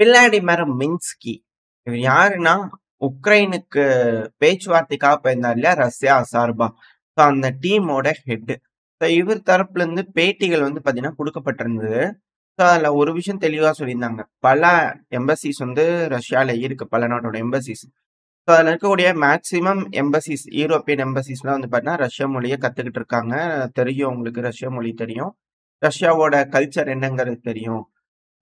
Vladimir மின்ஸ்கி. இவர் யாருன்னா, உக்ரைனுக்கு பேச்சுவார்த்தைக்காக போயிருந்தார் இல்லையா? ரஷ்யா சார்பா. ஸோ அந்த டீமோட ஹெட். ஸோ இவர் தரப்புல இருந்து பேட்டிகள் வந்து பார்த்தீங்கன்னா குடுக்கப்பட்டிருந்தது. ஸோ அதுல ஒரு விஷயம் தெளிவா சொல்லியிருந்தாங்க. பல எம்பசிஸ் வந்து ரஷ்யால இருக்கு. பல நாட்டோட எம்பசிஸ். ஸோ அதுல இருக்கக்கூடிய மேக்ஸிமம் எம்பசிஸ், யூரோப்பியன் எம்பசிஸ்லாம் வந்து பார்த்தீங்கன்னா, ரஷ்ய மொழிய கத்துக்கிட்டு இருக்காங்க. தெரியும் உங்களுக்கு ரஷ்ய மொழி தெரியும். ரஷ்யாவோட கல்ச்சர் என்னங்கிறது தெரியும்.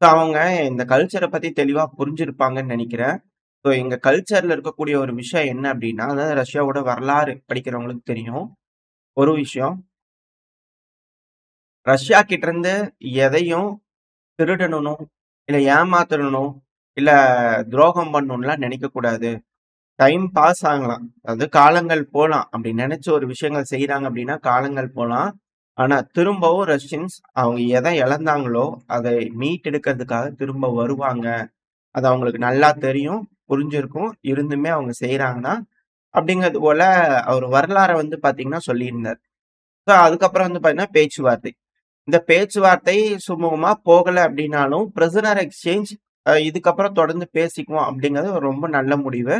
ஸோ அவங்க இந்த கல்ச்சர பத்தி தெளிவா புரிஞ்சிருப்பாங்கன்னு நெனைக்கிறேன். ஸோ எங்க கல்ச்சர்ல இருக்கக்கூடிய ஒரு விஷயம் என்ன அப்டின்னா, அதாவது ரஷ்யாவோட வரலாறு படிக்கிறவங்களுக்கு தெரியும். ஒரு விஷயம், ரஷ்யா கிட்டருந்து எதையும் திருடணும், இல்ல ஏமாத்தணும், இல்ல துரோகம் பண்ணணும்லாம் நெனைக்கக்கூடாது. டைம் பாஸ் ஆகலாம். அதாவது காலங்கள் போலாம். அப்படி நெனைச்சு ஒரு விஷயங்கள் செய்றாங்க அப்டின்னா, காலங்கள் போலாம். ஆனா திரும்பவும் ரஷ்யன்ஸ் அவங்க எத இழந்தாங்களோ, அதை மீட்டெடுக்கிறதுக்காக திரும்ப வருவாங்க. அது அவங்களுக்கு நல்லா தெரியும், புரிஞ்சிருக்கும். இருந்துமே அவங்க செய்றாங்க தான். அப்படிங்கிறது போல அவர் வரலாற வந்து பார்த்தீங்கன்னா சொல்லியிருந்தார். ஸோ அதுக்கப்புறம் வந்து பார்த்தீங்கன்னா பேச்சுவார்த்தை. இந்த பேச்சுவார்த்தை சுமூகமா போகல அப்படின்னாலும், பிரிசனர் எக்ஸ்சேஞ்ச் இதுக்கப்புறம் தொடர்ந்து பேசிக்குவோம் அப்படிங்கிறது ஒரு ரொம்ப நல்ல முடிவு.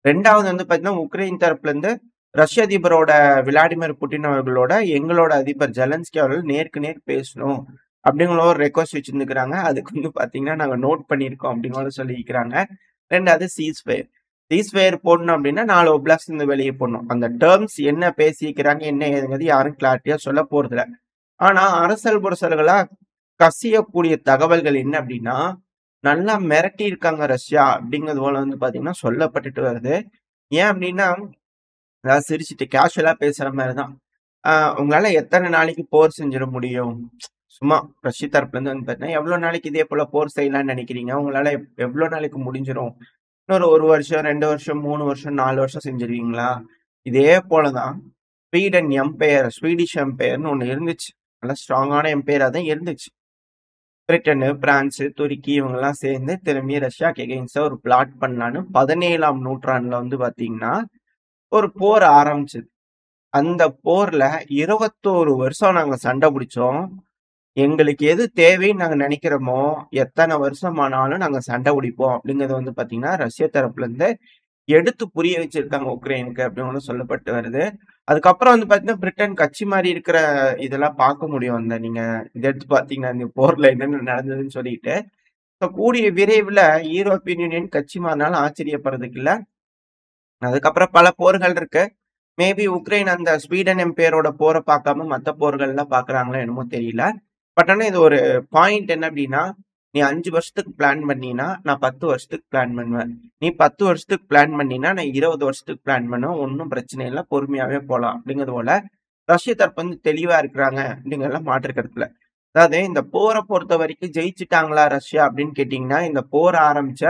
2வது வந்து பார்த்தீங்கன்னா, உக்ரைன் தரப்புலருந்து ரஷ்ய அதிபரோட விளாடிமிர் புட்டின் அவர்களோட, எங்களோட அதிபர் ஜெலன்ஸ்கி அவர்கள் நேருக்கு நேர் பேசணும். அப்படிங்கிற ஒரு ரெக்வெஸ்ட் வச்சிருந்துருக்காங்க. அதுக்கு வந்து பார்த்தீங்கன்னா, நாங்க நோட் பண்ணியிருக்கோம் அப்படிங்கிற சொல்லியிருக்கிறாங்க. 2வது சீஸ்ஃபயர். சீஸ்ஃபயர் போடணும் அப்படின்னா 4 ஒப்லாஸ்ட் இருந்து வெளிய போடணும். அந்த டெர்ம்ஸ் என்ன பேசியிருக்கிறாங்க, என்ன ஏதுங்கிறது யாரும் கிளாரிட்டியா சொல்ல போறதில்ல. ஆனா, அரசல் புரசல்களா கசியக்கூடிய தகவல்கள் என்ன அப்படின்னா, நல்லா மிரட்டியிருக்காங்க ரஷ்யா அப்படிங்கிறது போல வந்து பார்த்தீங்கன்னா சொல்லப்பட்டுட்டு வருது. ஏன் அப்படின்னா, அதாவது சிரிச்சுட்டு கேஷுவலா பேசுற மாரி தான். அ உங்களால எத்தன நாளைக்கு போர் செஞ்சிட முடியும்? சும்மா ரஷ்ய தரப்புலருந்து வந்து பார்த்தீங்கன்னா, எவ்வளோ நாளைக்கு இதே போல போர் செய்யலாம்னு நெனைக்கிறீங்க? உங்களால எவ்வளோ நாளைக்கு முடிஞ்சிரும்? இன்னொரு 1 வருஷம், 2 வருஷம், 3 வருஷம், 4 வருஷம் செஞ்சுருவீங்களா? இதே போல தான் ஸ்வீடன் எம்பையர், ஸ்வீடிஷ் எம்பையர்ன்னு ஒண்ணு இருந்துச்சு. நல்லா ஸ்ட்ராங்கான எம்பையரா தான் இருந்துச்சு. பிரிட்டனு, பிரான்சு, துருக்கி இவங்கலாம் சேர்ந்து திரும்பி ரஷ்யாக்கு எகெயின்ஸ்டா ஒரு பிளாட் பண்ணலான்னு 17ஆம் நூற்றாண்டுல வந்து பார்த்தீங்கன்னா, ஒரு போர் ஆரம்பிச்சது. அந்த போர்ல 21 வருஷம் நாங்க சண்டை புடிச்சோம். எங்களுக்கு எது தேவைன்னு நாங்க நெனைக்கிறோமோ, எத்தன வருஷம் ஆனாலும் நாங்க சண்டை புடிப்போம் அப்படிங்கிறது வந்து பார்த்தீங்கன்னா, ரஷ்ய தரப்புலருந்து எடுத்து புரிய வச்சிருக்காங்க உக்ரைனுக்கு அப்படின்னு சொல்லப்பட்டு வருது. அதுக்கப்புறம் வந்து பார்த்தீங்கன்னா, பிரிட்டன் கட்சி மாறி இருக்கிற இதெல்லாம் பார்க்க முடியும். அந்த நீங்க இத எடுத்து பார்த்தீங்கன்னா, இந்த போர்ல என்னென்ன நடந்ததுன்னு சொல்லிட்டு. இப்ப கூடிய விரைவுல யூரோப்பியன் யூனியன் கட்சி மாறினாலும் ஆச்சரியப்படுறதுக்கு இல்ல. அதுக்கப்புறம் பல போர்கள் இருக்கு. மேபி உக்ரைன் அந்த ஸ்வீடன் எம்பையரோட போர பார்க்காம மத்த போர்கள்லாம் பார்க்குறாங்களோ என்னமோ தெரியல. பட் ஆனா இது ஒரு பாயிண்ட் என்ன அப்டின்னா, நீ 5 வருஷத்துக்கு பிளான் பண்ணீன்னா, நான் 10 வருஷத்துக்கு பிளான் பண்ணுவேன். நீ 10 வருஷத்துக்கு பிளான் பண்ணீன்னா, நான் 20 வருஷத்துக்கு பிளான் பண்ணுவேன். ஒண்ணும் பிரச்சனை இல்ல. பொறுமையாவே போலாம். அப்படிங்கிறது போல, ரஷ்ய தரப்பு வந்து தெளிவா இருக்கிறாங்க அப்படிங்கிறதுல மாற்று கருத்து இல்ல. அதாவது இந்த போர பொறுத்தவரைக்கும் ஜெயிச்சுட்டாங்களா ரஷ்யா அப்படின்னு கேட்டீங்கன்னா, இந்த போர் ஆரம்பிச்ச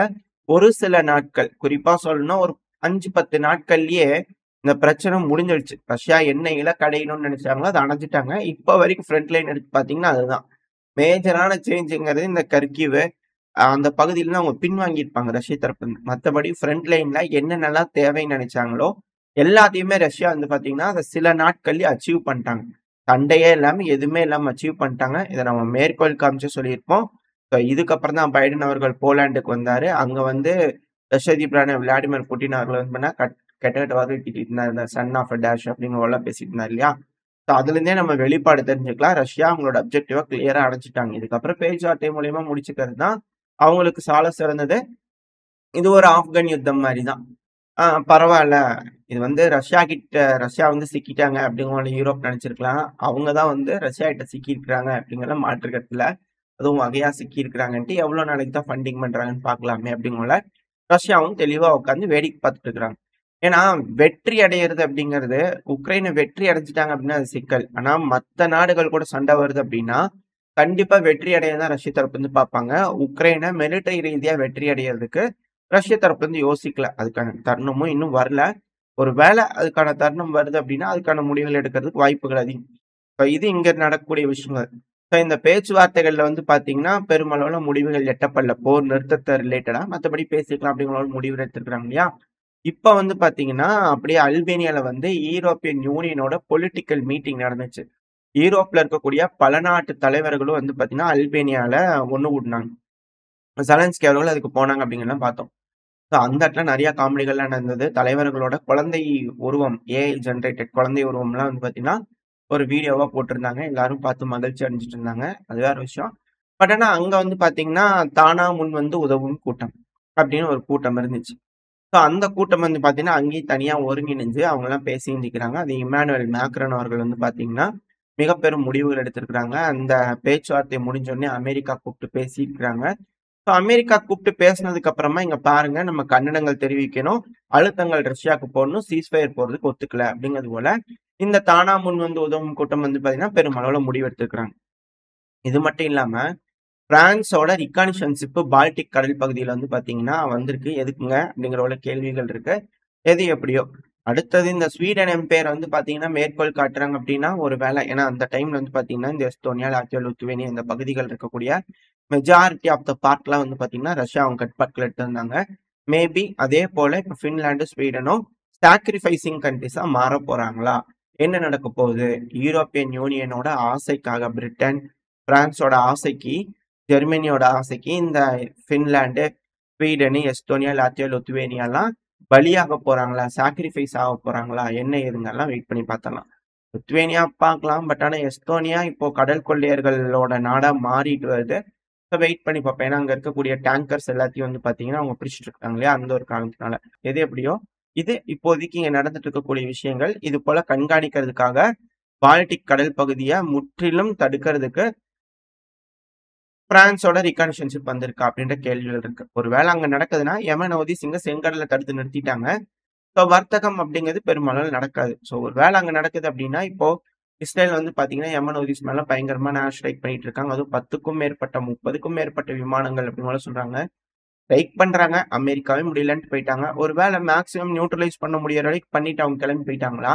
ஒரு சில நாட்கள், குறிப்பா சொல்லணும்னா ஒரு 5, 10 நாட்கள்லயே இந்த பிரச்சனை முடிஞ்சிடுச்சு. ரஷ்யா என்ன இலக்கு அடையணும்னு நெனைச்சாங்களோ, அத அடைஞ்சுட்டாங்க. இப்ப வரைக்கும் ஃப்ரண்ட் லைன் எடுத்து பார்த்தீங்கன்னா, அதுதான். மேஜரான சேஞ்சுங்கிறது இந்த கர்கிவ் அந்த பகுதியில தான் அவங்க பின்வாங்கியிருப்பாங்க ரஷ்ய தரப்புலருந்து. மத்தபடி ஃப்ரண்ட் லைன்ல என்னென்னலாம் தேவைன்னு நெனைச்சாங்களோ, எல்லாத்தையுமே ரஷ்யா வந்து பார்த்தீங்கன்னா, அத சில நாட்கள்லயே அச்சீவ் பண்ணிட்டாங்க. சண்டையே இல்லாம, எதுவுமே இல்லாம அச்சீவ் பண்ணிட்டாங்க. இத நம்ம மேற்கோள் காமிச்சு சொல்லியிருப்போம். இதுக்கப்புறம் தான் பைடன் அவர்கள் போலாண்டுக்கு வந்தாரு. அங்க வந்து ரஷ்ய அதிபரான விளாடிமிர் புட்டின் அவர்கள் வந்து பண்ணா கெட்ட கெட்ட வார்த்தை திட்டிட்டு இருந்தாரு. இந்த சன் ஆஃப் அ டேஷ் அப்படிங்கிற பேசிட்டு இருந்தாரு இல்லையா? ஸோ அதுலேருந்தே நம்ம வெளிப்பாடு தெரிஞ்சுக்கலாம். ரஷ்யா அவங்களோட அப்ஜெக்டிவ கிளியரா அடைச்சுட்டாங்க. இதுக்கப்புறம் பேச்சுவார்த்தை மூலியமா முடிச்சுக்கிறது தான் அவங்களுக்கு சால சிறந்தது. இது ஒரு ஆப்கன் யுத்தம் மாரி தான். பரவால்ல. இது வந்து ரஷ்யா வந்து சிக்கிட்டாங்க அப்படிங்கிற யூரோப் நெனச்சிருக்கலாம். அவங்க தான் வந்து ரஷ்யா கிட்ட சிக்கியிருக்கிறாங்க அப்படிங்கிறதுல மாற்று கருத்து இல்ல. அதுவும் வகையா சிக்கியிருக்கிறாங்கன்ட்டு எவ்வளோ நாளைக்கு தான் ஃபண்டிங் பண்றாங்கன்னு பார்க்கலாமே அப்படிங்கல ரஷ்யாவும் தெளிவா உட்காந்து வேடிக்கை பார்த்துட்டு இருக்கிறாங்க. ஏன்னா, வெற்றி அடையறது அப்படிங்கிறது உக்ரைன வெற்றி அடைஞ்சுட்டாங்க அப்படின்னா அது சிக்கல். ஆனா மத்த நாடுகள் கூட சண்டை வருது அப்படின்னா, கண்டிப்பா வெற்றி அடைய தான் ரஷ்ய தரப்பு வந்து பார்ப்பாங்க. உக்ரைன மிலிட்டரி ரீதியா வெற்றி அடையறதுக்கு ரஷ்ய தரப்புல இருந்து யோசிக்கல. அதுக்கான தருணமும் இன்னும் வரல. ஒரு வேளை அதுக்கான தருணம் வருது அப்படின்னா, அதுக்கான முடிவுகள் எடுக்கிறதுக்கு வாய்ப்புகள் அதிகம். இப்ப இது இங்க நடக்கக்கூடிய விஷயங்கள். இந்த பேச்சுவார்த்தைகள்ல வந்து பார்த்தீங்கன்னா, பெருமளவுல முடிவுகள் எட்டப்படல. போர் நிறுத்தத்த ரிலேட்டடா. மத்தபடி பேசிக்கலாம் அப்படிங்கிற ஒரு முடிவு எடுத்திருக்காங்க இல்லையா? இப்ப வந்து பார்த்தீங்கன்னா, அப்படியே அல்பேனியால வந்து யூரோப்பியன் யூனியனோட பொலிட்டிக்கல் மீட்டிங் நடந்துச்சு. யூரோப்ல இருக்கக்கூடிய பல நாட்டு தலைவர்களும் வந்து பார்த்தீங்கன்னா, அல்பேனியால ஒண்ணு கூடுனாங்க. செலன்ஸ்கி அவர்கள் அதுக்கு போனாங்க அப்படிங்கிறதெல்லாம் பார்த்தோம். ஸோ அந்த இடத்துல நெறைய காமெடிகள்லாம் நடந்தது. தலைவர்களோட குழந்தை உருவம், ஏஐ ஜெனரேட்டட் குழந்தை உருவம்லாம் வந்து பார்த்தீங்கன்னா, ஒரு வீடியோவா போட்டிருந்தாங்க. எல்லாரும் பார்த்து மகிழ்ச்சி அடைஞ்சுட்டு இருந்தாங்க. அது வேற விஷயம். பட் ஆனா அங்க வந்து பார்த்தீங்கன்னா, தானா முன் வந்து உதவும் கூட்டம் அப்படின்னு ஒரு கூட்டம் இருந்துச்சு. ஸோ அந்த கூட்டம் வந்து பார்த்தீங்கன்னா, அங்கேயும் தனியா ஒருங்கிணைஞ்சு அவங்கலாம் பேசியிருந்துக்கிறாங்க. அது இம்மானுவேல் மேக்ரான் அவர்கள் வந்து பார்த்தீங்கன்னா, மிக பெரும் முடிவுகள் எடுத்திருக்கிறாங்க. அந்த பேச்சுவார்த்தை முடிஞ்சோனே அமெரிக்கா கூப்பிட்டு பேசியிருக்கிறாங்க. ஸோ அமெரிக்கா கூப்பிட்டு பேசினதுக்கு அப்புறமா இங்க பாருங்க நம்ம கண்டனங்கள் தெரிவிக்கணும். அழுத்தங்கள் ரஷ்யாவுக்கு போடணும். சீஸ்ஃபயர் போடுறதுக்கு ஒத்துக்கல அப்படிங்கிறது போல, இந்த தானா முன் வந்து உதவும் கூட்டம் வந்து பார்த்தீங்கன்னா, பெருமளவுல முடிவெடுத்திருக்கிறாங்க. இது மட்டும் இல்லாம பிரான்ஸோட ரிகானிஷன்ஷிப் பால்டிக் கடல் பகுதியில வந்து பாத்தீங்கன்னா வந்திருக்கு. எதுக்குங்க? அப்படிங்கிற போல கேள்விகள் இருக்கு. எது எப்படியோ. அடுத்தது இந்த ஸ்வீடன் எம்பையர் வந்து பாத்தீங்கன்னா மேற்கோள் காட்டுறாங்க அப்படின்னா, ஒரு வேளை ஏன்னா அந்த டைம்ல வந்து பாத்தீங்கன்னா, இந்த எஸ்தோனியா, லாத்வியா, லித்துவேனியா இந்த பகுதிகள் இருக்கக்கூடிய மெஜாரிட்டி ஆஃப் த பார்ட்லாம் வந்து பாத்தீங்கன்னா, ரஷ்யா அவங்க கட்டுப்பாட்டுக்குள்ள எடுத்திருந்தாங்க. மேபி அதே போல இப்ப பின்லாந்து, ஸ்வீடனும் சாக்ரிஃபைசிங் கண்ட்ரீஸா மாறப் போறாங்களா? என்ன நடக்க போகுது? யூரோப்பியன் யூனியனோட ஆசைக்காக பிரிட்டன், பிரான்ஸோட ஆசைக்கு ஜெர்மனியோட ஆசைக்கு இந்த பின்லாந்து, ஸ்வீடனு, எஸ்டோனியா, லாத்வியா, லித்துவேனியாலாம் பலியாக போறாங்களா? சாக்ரிஃபைஸ் ஆக போறாங்களா? என்ன ஏதுங்கெல்லாம் வெயிட் பண்ணி பார்த்தரலாம். லித்துவேனியா பார்க்கலாம். பட் ஆனா எஸ்டோனியா இப்போ கடல் கொள்ளையர்களோட நாடா மாறிட்டு வருது. ஸோ வெயிட் பண்ணி பார்ப்பேன். ஏன்னா அங்க இருக்கக்கூடிய டேங்கர்ஸ் எல்லாத்தையும் வந்து பார்த்தீங்கன்னா, அவங்க பிடிச்சிட்டு இருக்காங்க இல்லையா? அந்த ஒரு காரணத்தினால. எது எப்படியோ, இது இப்போதைக்கு இங்க நடந்துட்டு இருக்கக்கூடிய விஷயங்கள். இது போல கண்காணிக்கிறதுக்காக பால்டிக் கடல் பகுதிய முற்றிலும் தடுக்கிறதுக்கு பிரான்ஸோட ரிகன்ஷன்ஷிப் வந்திருக்கா? அப்படின்ற கேள்விகள் இருக்கு. ஒரு வேளை அங்க நடக்குதுன்னா, யெமன் ஹூதிஸ் செங்கடல்ல தடுத்து நிறுத்திட்டாங்க. ஸோ வர்த்தகம் அப்படிங்கிறது பெருமளவுல நடக்காது. ஸோ ஒரு வேளை அங்க நடக்குது அப்படின்னா, இப்போ இஸ்ரேல் வந்து பார்த்தீங்கன்னா, யெமன் ஹூதிஸ் மேல பயங்கரமான ஏர் ஸ்ட்ரைக் பண்ணிட்டு இருக்காங்க. அதுவும் 10க்கும் மேற்பட்ட, 30க்கும் மேற்பட்ட விமானங்கள் அப்படின்னு கூட சொல்றாங்க. ஸ்ட்ரைக் பண்றாங்க. அமெரிக்காவே முடியலன்ட்டு போயிட்டாங்க. ஒரு வேளை மேக்ஸிமம் நியூட்ரலைஸ் பண்ண முடியற வரைக்கும் பண்ணிட்டு அவங்க கிளம்பி போயிட்டாங்களா?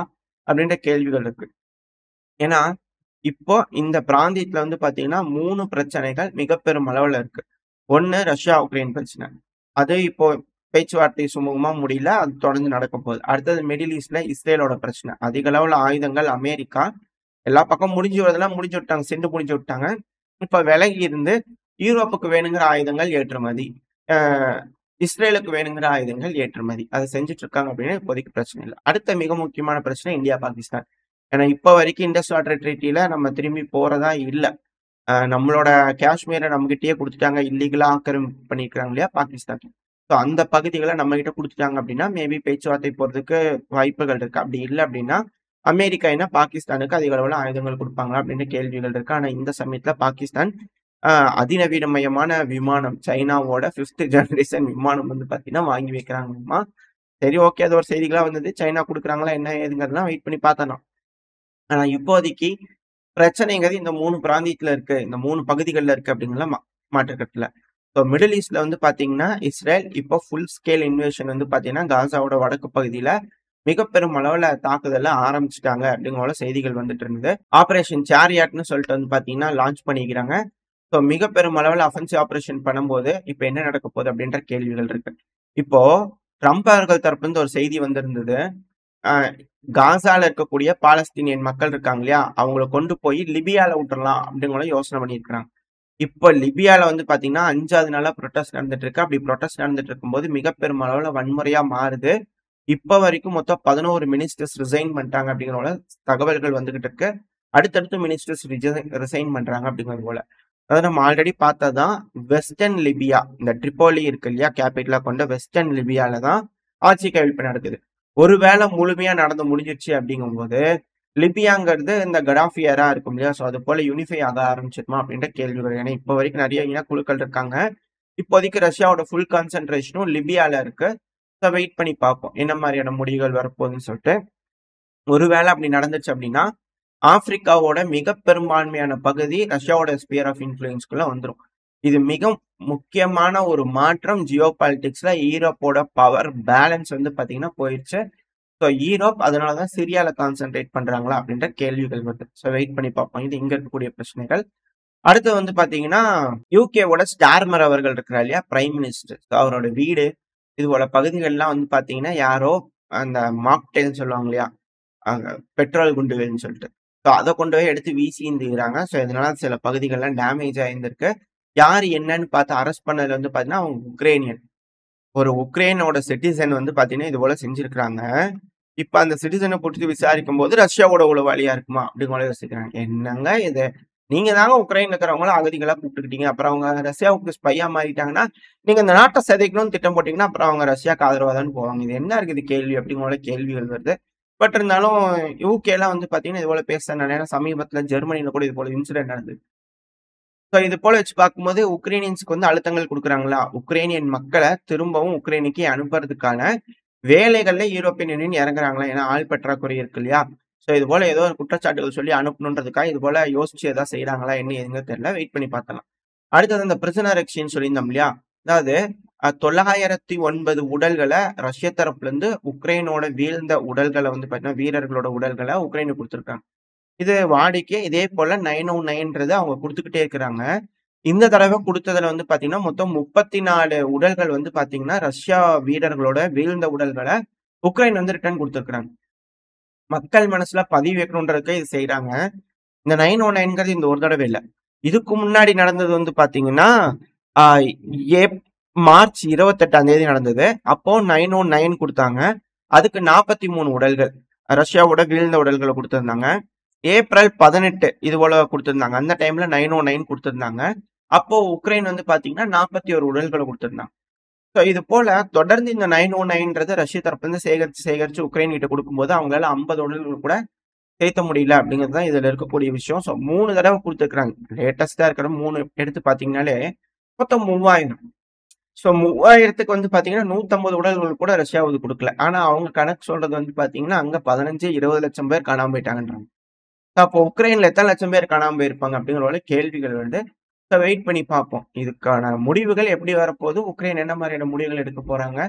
அப்படின்ற கேள்விகள் இருக்கு. ஏன்னா, இப்போ இந்த பிராந்தியத்துல வந்து பாத்தீங்கன்னா 3 பிரச்சனைகள் மிக பெரும் அளவுல இருக்கு. 1 ரஷ்யா, உக்ரைன் பிரச்சனை. அது இப்போ பேச்சுவார்த்தை சுமூகமா முடியல. அது தொடர்ந்து நடக்க போகுது. அடுத்தது மிடில் ஈஸ்ட்ல இஸ்ரேலோட பிரச்சனை. அதிக அளவுல ஆயுதங்கள் அமெரிக்கா எல்லா பக்கம் முடிஞ்சு வரதெல்லாம் முடிஞ்சு விட்டாங்க. செண்டு முடிஞ்சு விட்டாங்க. இப்ப விலகி இருந்து யூரோப்புக்கு வேணுங்கிற ஆயுதங்கள் ஏற்றுமதி. அ இஸ்ரேலுக்கு வேணுங்கிற ஆயுதங்கள் ஏற்றுமதி. அத செஞ்சுட்டு இருக்காங்க அப்படின்னு இப்போதைக்கு பிரச்சனை இல்ல. அடுத்த மிக முக்கியமான பிரச்சனை இந்தியா, பாகிஸ்தான். ஏன்னா இப்ப வரைக்கும் இண்டஸ் வாட்டர் ட்ரீட்டில நம்ம திரும்பி போறதா இல்ல. நம்மளோட காஷ்மீர நம்மகிட்டயே குடுத்துட்டாங்க. இல்லீகலா ஆக்கிரமிப்பு பண்ணியிருக்காங்க இல்லையா பாகிஸ்தான். ஸோ அந்த பகுதிகள நம்மகிட்ட குடுத்துட்டாங்க அப்படின்னா, மேபி பேச்சுவார்த்தை போறதுக்கு வாய்ப்புகள் இருக்கு. அப்படி இல்ல அப்படின்னா, அமெரிக்கா என்ன பாகிஸ்தானுக்கு அதிக அளவுல ஆயுதங்கள் குடுப்பாங்களா? அப்படின்னு கேள்விகள் இருக்கு. ஆனா இந்த சமயத்துல பாகிஸ்தான் அ அதிநவீனமயமான விமானம் சைனாவோட 5த் ஜெனரேஷன் விமானம் வந்து பார்த்தீங்கன்னா, வாங்கி வைக்கிறாங்களாமா. சரி ஓகே. அது ஒரு செய்திகளா வந்தது. சைனா குடுக்குறாங்களா என்ன ஏதுங்கிறதெல்லாம் வெயிட் பண்ணி பார்த்தரலாம். ஆனா இப்போதைக்கு பிரச்சனைங்கிறது இந்த 3 பிராந்தியத்துல இருக்கு. இந்த 3 பகுதிகள்ல இருக்கு அப்படிங்கிற மாற்று கருத்து இல்ல. ஸோ மிடில் ஈஸ்ட்ல வந்து பார்த்தீங்கன்னா, இஸ்ரேல் இப்போ ஃபுல் ஸ்கேல் இன்வேஷன் வந்து பார்த்தீங்கன்னா, காசாவோட வடக்கு பகுதியில மிக பெரும் அளவுல தாக்குதல ஆரம்பிச்சுட்டாங்க அப்படிங்கிற போல செய்திகள் வந்துட்டு இருந்தது. ஆப்பரேஷன் சாரியாட்ன்னு சொல்லிட்டு வந்து பார்த்தீங்கன்னா, லான்ச் பண்ணிக்கிறாங்க. ஸோ மிக பெரும் அளவுல அஃபென்சிவ் ஆப்பரேஷன் பண்ணும்போது, இப்ப என்ன நடக்க போகுது அப்படின்ற கேள்விகள் இருக்கு. இப்போ ட்ரம்ப் அவர்கள் தரப்புலருந்து ஒரு செய்தி வந்திருந்தது. அ காசால இருக்கக்கூடிய பாலஸ்தீனியன் மக்கள் இருக்காங்க இல்லையா? அவங்கள கொண்டு போய் லிபியால விட்டுறலாம் அப்படிங்கிற யோசனை பண்ணியிருக்கிறாங்க. இப்ப லிபியால வந்து பாத்தீங்கன்னா, 5வது நாளா புரொட்டஸ்ட் நடந்துட்டு இருக்கு. அப்படி புரொட்டஸ்ட் நடந்துட்டு இருக்கும்போது மிக பெரும் அளவுல வன்முறையா மாறுது. இப்ப வரைக்கும் மொத்தம் 11 மினிஸ்டர்ஸ் ரிசைன் பண்ணிட்டாங்க அப்படிங்கிற போல தகவல்கள் வந்துகிட்டு இருக்கு. அடுத்தடுத்து மினிஸ்டர்ஸ் ரிசைன் பண்றாங்க அப்படிங்கிறது போல. அதாவது நம்ம ஆல்ரெடி பார்த்ததுதான் வெஸ்டர்ன் லிபியா. இந்த ட்ரிப்போலி இருக்கு இல்லையா? கேபிட்டலா கொண்ட வெஸ்டர்ன் லிபியால தான் ஆட்சி கவிழ்ப்பு நடக்குது. ஒருவேளை முழுமையா நடந்து முடிஞ்சிருச்சு அப்படிங்கும்போது, லிபியாங்கிறது இந்த கடாஃபி எரா இருக்கும் இல்லையா? ஸோ அது போல யூனிஃபை ஆக ஆரம்பிச்சிருமா அப்படின்ற கேள்விகள். ஏன்னா இப்ப வரைக்கும் நிறைய இனக்குழுக்கள் இருக்காங்க. இப்போதைக்கு ரஷ்யாவோட ஃபுல் கான்சன்ட்ரேஷனும் லிபியால இருக்கு. ஸோ வெயிட் பண்ணி பார்ப்போம். என்ன மாதிரியான முடிவுகள் வரப்போகுதுன்னு சொல்லிட்டு. ஒருவேளை அப்படி நடந்துச்சு அப்படின்னா, ஆப்பிரிக்காவோட மிக பெரும்பான்மையான பகுதி ரஷ்யாவோட ஸ்பியர் ஆஃப் இன்ஃப்ளூயன்ஸ்குள்ள வந்துரும். இது மிக முக்கியமான ஒரு மாற்றம் ஜியோ பாலிடிக்ஸ்ல ஈரோப்போட பவர் பேலன்ஸ் வந்து பாத்தீங்கன்னா போயிருச்சு. ஸோ ஈரோப் அதனால தான் சிரியால கான்சென்ட்ரேட் பண்றாங்களா அப்படின்ற கேள்விகள் வருது. ஸோ வெயிட் பண்ணி பார்ப்போம். இது இங்க இருக்கக்கூடிய பிரச்சனைகள். அடுத்து வந்து பாத்தீங்கன்னா, யூகேவோட ஸ்டார்மர் அவர்கள் இருக்கிறார் இல்லையா? Prime minister. அவரோட வீடு இது போல பகுதிகள்லாம் வந்து பாத்தீங்கன்னா, யாரோ அந்த மாக்டெயில் சொல்லுவாங்க இல்லையா? அங்க பெட்ரோல் குண்டுகள்னு சொல்லிட்டு. ஸோ அத கொண்டு போய் எடுத்து வீசியிருந்துக்கிறாங்க. ஸோ இதனால சில பகுதிகள்லாம் டேமேஜ் ஆயிருந்திருக்கு. யாரு என்னன்னு பார்த்து அரெஸ்ட் பண்ணதுல வந்து பார்த்தீங்கன்னா, அவங்க உக்ரேனியன். ஒரு உக்ரைனோட சிட்டிசன் வந்து பார்த்தீங்கன்னா, இது போல செஞ்சிருக்காங்க. இப்ப அந்த சிட்டிசன புடிச்சு விசாரிக்கும்போது, ரஷ்யாவோட உளவாளியா இருக்குமா? அப்படிங்கிற மாரி யோசிக்கிறாங்க. என்னங்க இது? நீங்க தாங்க உக்ரைன்ல இருக்கிறவங்கள அகதிகளா கூப்பிட்டுக்கிட்டீங்க. அப்புறம் அவங்க ரஷ்யாவுக்கு ஸ்பையா மாறிட்டாங்கன்னா, நீங்க இந்த நாட்ட சிதைக்கணும்னு திட்டம் போட்டீங்கன்னா, அப்புறம் அவங்க ரஷ்யாக்கு ஆதரவா தான போவாங்க. இது என்ன இருக்குது கேள்வி? அப்படிங்கிற போல கேள்விகள் வருது. பட் இருந்தாலும் யுகேலாம் வந்து பார்த்தீங்கன்னா, இது போல பேசுறதுனால ஏன்னா சமீபத்தில ஜெர்மனில கூட இது போல இன்சிடென்ட் நடந்தது. ஸோ இது போல வச்சு பார்க்கும்போது, உக்ரைனியன்ஸ்க்கு வந்து அழுத்தங்கள் குடுக்குறாங்களா? உக்ரைனியன் மக்கள திரும்பவும் உக்ரைனுக்கே அனுப்புறதுக்கான வேலைகள்ல யூரோப்பியன் யூனியன் இறங்குறாங்களா? ஏன்னா ஆள் பற்றாக்குறை இருக்கு இல்லையா? ஸோ இது போல ஏதோ ஒரு குற்றச்சாட்டுகள் சொல்லி அனுப்பணுன்றதுக்காக இது போல யோசிச்சு ஏதாவது செய்றாங்களா? என்ன ஏதுன்னு தெரியல. வெயிட் பண்ணி பார்க்கலாம். அடுத்தது இந்த பிரிசனர் எக்ஸ்சேஞ்ச் சொல்லியிருந்தோம் இல்லையா? அதாவது 909 உடல்கள ரஷ்ய தரப்புலருந்து உக்ரைனோட வீழ்ந்த உடல்கள வந்து பார்த்தீங்கன்னா, வீரர்களோட உடல்கள உக்ரைனுக்கு குடுத்துருக்காங்க. இது வாடிக்கை. இதே போல 909ன்றது அவங்க குடுத்துக்கிட்டே இருக்கிறாங்க. இந்த தடவ குடுத்ததுல வந்து பார்த்தீங்கன்னா, மொத்தம் 34 உடல்கள் வந்து பார்த்தீங்கன்னா, ரஷ்யா வீரர்களோட வீழ்ந்த உடல்கள உக்ரைன் வந்து ரிட்டர்ன் குடுத்துருக்காங்க. மக்கள் மனசுல பதிவு வைக்கணுன்றதுக்கு இது செய்றாங்க. இந்த 919ங்கிறது இந்த ஒரு தடவ இல்ல. இதுக்கு முன்னாடி நடந்தது வந்து பார்த்தீங்கன்னா, ஆ ஏப் மார்ச் 28ஆம் தேதி நடந்தது. அப்போ 919 குடுத்தாங்க. அதுக்கு 43 உடல்கள். ரஷ்யாவோட வீழ்ந்த உடல்கள குடுத்திருந்தாங்க. ஏப்ரல் 18 இது போல குடுத்திருந்தாங்க. அந்த டைம்ல 909 குடுத்திருந்தாங்க. அப்போ உக்ரைன் வந்து பார்த்தீங்கன்னா, 41 உடல்கள குடுத்திருந்தாங்க. ஸோ இது போல தொடர்ந்து இந்த 919ன்றது ரஷ்ய தரப்புலருந்து சேகரிச்சு, சேகரிச்சு உக்ரைன் கிட்ட குடுக்கும்போது, அவங்களால 50 உடல்கள் கூட சேர்த்த முடியல அப்படிங்கிறது தான் இதுல இருக்கக்கூடிய விஷயம். ஸோ 3 தடவ குடுத்துருக்காங்க. லேட்டஸ்ட்டா இருக்கிற 3 எடுத்து பார்த்தீங்கன்னாலே, மொத்தம் 3000. ஸோ 3000த்துக்கு வந்து பார்த்தீங்கன்னா, 150 உடல்கள் கூட ரஷ்யா வந்து குடுக்கல. ஆனா அவங்க கணக்கு சொல்றது வந்து பார்த்தீங்கன்னா, அங்க 15, 20 லட்சம் பேர் காணாம போயிட்டாங்கன்றாங்க. அப்போ உக்ரைன்ல எத்தன லட்சம் பேர் காணாம போயிருப்பாங்க அப்படிங்கிற போல கேள்விகள் வருது. ஸோ வெயிட் பண்ணி பார்ப்போம். இதுக்கான முடிவுகள் எப்படி வரப்போது? உக்ரைன் என்ன மாதிரியான முடிவுகள் எடுக்க போறாங்க?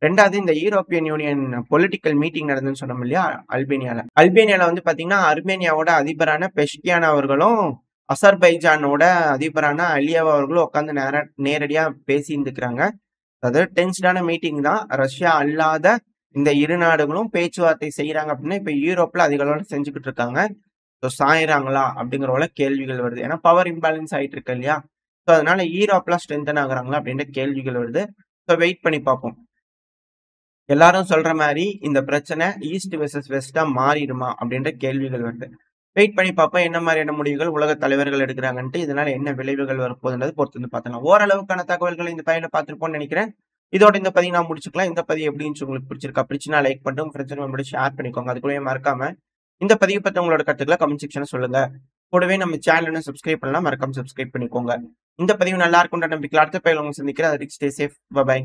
2வது இந்த யூரோப்பியன் யூனியன் பொலிட்டிக்கல் மீட்டிங் நடந்ததுன்னு சொன்னோம் இல்லையா? அல்பேனியால. அல்பேனியால வந்து பார்த்தீங்கன்னா, அர்மேனியாவோட அதிபரான பெஷ்கியான் அவர்களும், அசர்பைஜானோட அதிபரான அலியேவ் அவர்களும் உட்கார்ந்து நேரடியா பேசியிருந்துக்கிறாங்க. அதாவது டென்ஸ்டான மீட்டிங் தான். ரஷ்யா அல்லாத இந்த இரு நாடுகளும் பேச்சுவார்த்தை செய்றாங்க அப்படின்னா, இப்ப யூரோப்ல அதிக அளவுல செஞ்சுகிட்டு இருக்காங்க. ஸோ சாயறாங்களா? அப்படிங்கிற போல கேள்விகள் வருது. ஏன்னா பவர் இம்பேலன்ஸ் ஆயிட்டு இருக்கு இல்லையா? ஸோ அதனால ஈராப்லாம் ஸ்ட்ரெங்தன் ஆகுறாங்களா? அப்படின்ற கேள்விகள் வருது. ஸோ வெயிட் பண்ணி பார்ப்போம். எல்லாரும் சொல்ற மாரி இந்த பிரச்சனை ஈஸ்ட் வெர்சஸ் வெஸ்ட்டா மாறிடுமா? அப்படின்ற கேள்விகள் வருது. வெயிட் பண்ணி பார்ப்போம். என்ன மாரியான முடிவுகள் உலக தலைவர்கள் எடுக்குறாங்கன்ட்டு, இதனால என்ன விளைவுகள் வரப்போகுதுன்றத பொறுத்து வந்து பார்த்துக்கலாம். ஓரளவுக்கான தகவல்கள இந்த பதிவுல பார்த்திருப்போம்னு நெனைக்கிறேன். இதோட இந்த பதிவு நான் முடிச்சுக்கலாம். இந்த பதிவு எப்படி இருந்துச்சு உங்களுக்கு பிடிச்சிருக்கா? பிடிச்சுனா லைக் பண்ணிட்டு உங்க ஃப்ரெண்ட்ஸ் கூட ஷேர் பண்ணிக்கோங்க. அது கூடவே மறக்காம இந்த பதிவு பத்தி உங்களோட கருத்துக்கள கமெண்ட் செக்ஷன்ல சொல்லுங்க. கூடவே நம்ம சேனல் இன்னும் சப்ஸ்கிரைப் பண்ணலாம். மறக்காம சப்ஸ்கிரைப் பண்ணிக்கோங்க. இந்த பதிவு நல்லா இருக்கும்ன்ற நம்பிக்கையில அடுத்த பதிவுல உங்கள சந்திக்கிறேன். அதுவரைக்கும் ஸ்டே சேஃப். பை.